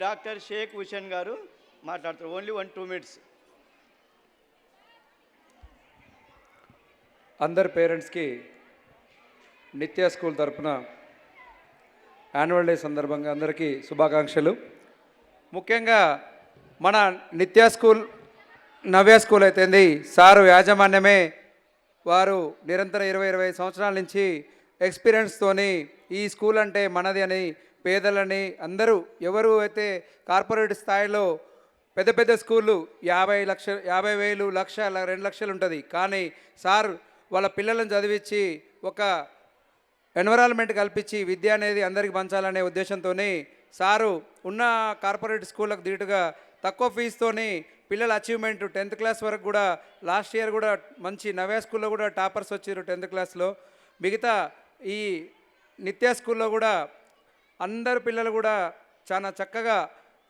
Doctor Sheikh Hussain గారు మాట్లాడతారు. Only 1-2 minutes. అందరి పేరెంట్స్కి నిత్య స్కూల్ తరపున యాన్యువల్ డే సందర్భంగా అందరికీ శుభాకాంక్షలు. ముఖ్యంగా మన నిత్య స్కూల్ నవ్య స్కూల్ అయితేంది సారు యాజమాన్యమే వారు నిరంతరం 20-25 సంవత్సరాల నుంచి ఎక్స్పీరియన్స్తోని ఈ స్కూల్ అంటే మనది అని పేదలని అందరూ ఎవరు అయితే కార్పొరేట్ స్థాయిలో పెద్ద పెద్ద స్కూళ్ళు 50,000 లక్ష 2 లక్షలు ఉంటుంది, కానీ సార్ వాళ్ళ పిల్లలను చదివించి ఒక ఎన్విరాన్మెంట్ కల్పించి విద్య అనేది అందరికి పంచాలనే ఉద్దేశంతోనే సారు ఉన్న కార్పొరేట్ స్కూళ్ళకు ధీటుగా తక్కువ ఫీజుతోని పిల్లల అచీవ్మెంట్ 10th క్లాస్ వరకు కూడా లాస్ట్ ఇయర్ కూడా మంచి నవ్య స్కూల్లో కూడా టాపర్స్ వచ్చారు 10th క్లాస్లో. మిగతా ఈ నిత్య స్కూల్లో కూడా అందరు పిల్లలు కూడా చాలా చక్కగా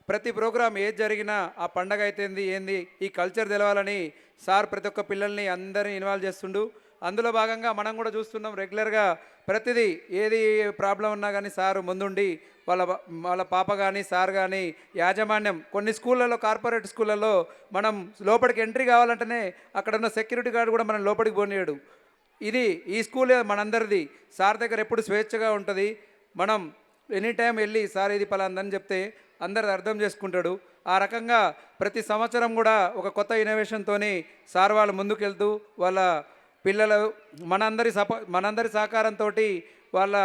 ప్రతి ప్రోగ్రాం ఏది జరిగినా ఆ పండగ అయితేంది ఏంది ఈ కల్చర్ తెలవాలని సార్ ప్రతి ఒక్క పిల్లల్ని అందరినీ ఇన్వాల్వ్ చేస్తుండు. అందులో భాగంగా మనం కూడా చూస్తున్నాం రెగ్యులర్గా ప్రతిదీ ఏది ప్రాబ్లం ఉన్నా కానీ సారు ముందుండి వాళ్ళ పాప కానీ సార్ కానీ యాజమాన్యం కొన్ని స్కూళ్ళలో కార్పొరేట్ స్కూళ్ళలో మనం లోపలికి ఎంట్రీ కావాలంటేనే అక్కడ ఉన్న సెక్యూరిటీ గార్డు కూడా మనం లోపలికి పోనీయడు. ఇది ఈ స్కూల్ మనందరిది. సార్ దగ్గర ఎప్పుడు స్వేచ్ఛగా ఉంటుంది. మనం ఎనీ టైం వెళ్ళి సార్ ఇది పలాందని చెప్తే అందరు అర్థం చేసుకుంటాడు. ఆ రకంగా ప్రతి సంవత్సరం కూడా ఒక కొత్త ఇన్నోవేషన్తోని సార్ వాళ్ళు ముందుకెళ్తూ వాళ్ళ పిల్లలు మనందరి సహకారంతో వాళ్ళ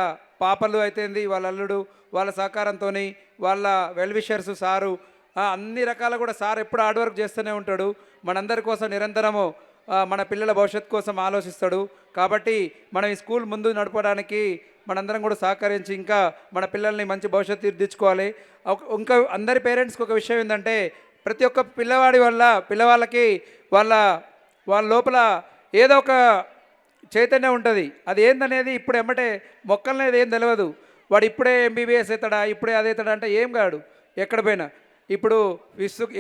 పాపలు అయితేంది వాళ్ళ అల్లుడు వాళ్ళ సహకారంతో వాళ్ళ వెల్విషర్స్ సారు అన్ని రకాల కూడా సార్ ఎప్పుడు హార్డ్ వర్క్ చేస్తూనే ఉంటాడు. మనందరి కోసం నిరంతరము మన పిల్లల భవిష్యత్తు కోసం ఆలోచిస్తాడు. కాబట్టి మనం ఈ స్కూల్ ముందు నడపడానికి మనందరం కూడా సహకరించి ఇంకా మన పిల్లల్ని మంచి భవిష్యత్తు తీర్చుకోవాలి. ఇంకా అందరి పేరెంట్స్కి ఒక విషయం ఏంటంటే ప్రతి ఒక్క పిల్లవాళ్ళకి వాళ్ళ లోపల ఏదో ఒక చైతన్యం ఉంటుంది. అది ఏందనేది ఇప్పుడు ఎమ్మటే మొక్కలనేది ఏం తెలియదు. వాడు ఇప్పుడే ఎంబీబీఎస్ అవుతాడా ఇప్పుడే అది అవుతాడా అంటే ఏం కాడు. ఎక్కడ పోయినా ఇప్పుడు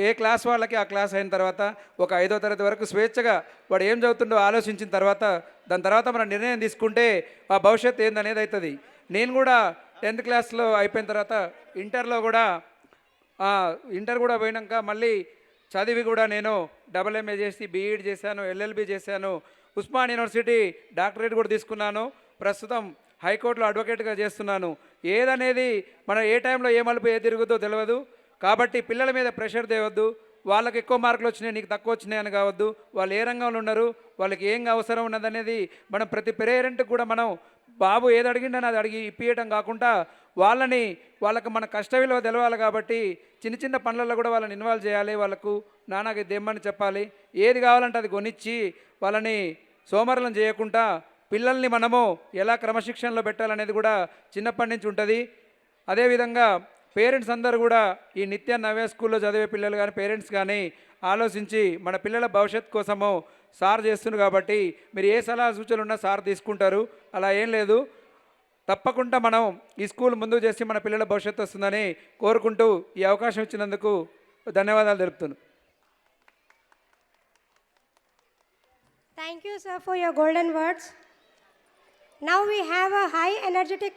ఏ క్లాస్ వాళ్ళకి ఆ క్లాస్ అయిన తర్వాత ఒక 5వ తరగతి వరకు స్వేచ్ఛగా వాడు ఏం చదువుతుండో ఆలోచించిన తర్వాత దాని తర్వాత మనం నిర్ణయం తీసుకుంటే ఆ భవిష్యత్తు ఏందనేది అవుతుంది. నేను కూడా 10th క్లాస్లో అయిపోయిన తర్వాత ఇంటర్ కూడా పోయినాక మళ్ళీ చదివి కూడా నేను AA చేసి బీఈడి చేశాను, LLB చేశాను, ఉస్మాన్ యూనివర్సిటీ డాక్టరేట్ కూడా తీసుకున్నాను. ప్రస్తుతం హైకోర్టులో అడ్వకేట్గా చేస్తున్నాను. ఏదనేది మనం ఏ టైంలో ఏ మలుపు ఏ తిరుగుతో తెలియదు. కాబట్టి పిల్లల మీద ప్రెషర్ తేవద్దు. వాళ్ళకి ఎక్కువ మార్కులు వచ్చినాయి నీకు తక్కువ వచ్చినాయి అని కావద్దు. వాళ్ళు ఏ రంగంలో ఉన్నారు వాళ్ళకి ఏం అవసరం ఉన్నదనేది మనం ప్రతి పేరెంట్కి కూడా మనం బాబు ఏది అడిగిండని అది అడిగి ఇప్పియటం కాకుండా వాళ్ళకి మన కష్ట విలువ తెలవాలి. కాబట్టి చిన్న చిన్న పనులలో కూడా వాళ్ళని ఇన్వాల్వ్ చేయాలి. వాళ్ళకు నాన్నకి దేమ్మని చెప్పాలి. ఏది కావాలంటే అది కొనిచ్చి వాళ్ళని సోమరులను చేయకుండా పిల్లల్ని మనము ఎలా క్రమశిక్షణలో పెట్టాలనేది కూడా చిన్నప్పటి నుంచి ఉంటుంది. అదేవిధంగా పేరెంట్స్ అందరూ కూడా ఈ నిత్య నవ్య స్కూల్లో చదివే పిల్లలు కానీ పేరెంట్స్ కానీ ఆలోచించి మన పిల్లల భవిష్యత్తు కోసము సార్ చేస్తున్నారు. కాబట్టి మీరు ఏ సలహా సూచనలు ఉన్నా సార్ తీసుకుంటారు. అలా ఏం లేదు. తప్పకుండా మనం ఈ స్కూల్ ముందుకు చేసి మన పిల్లల భవిష్యత్తు వస్తుందని కోరుకుంటూ ఈ అవకాశం ఇచ్చినందుకు ధన్యవాదాలు తెలుపుతున్నాను. Thank you, sir, for your golden words. Now we have a high energetic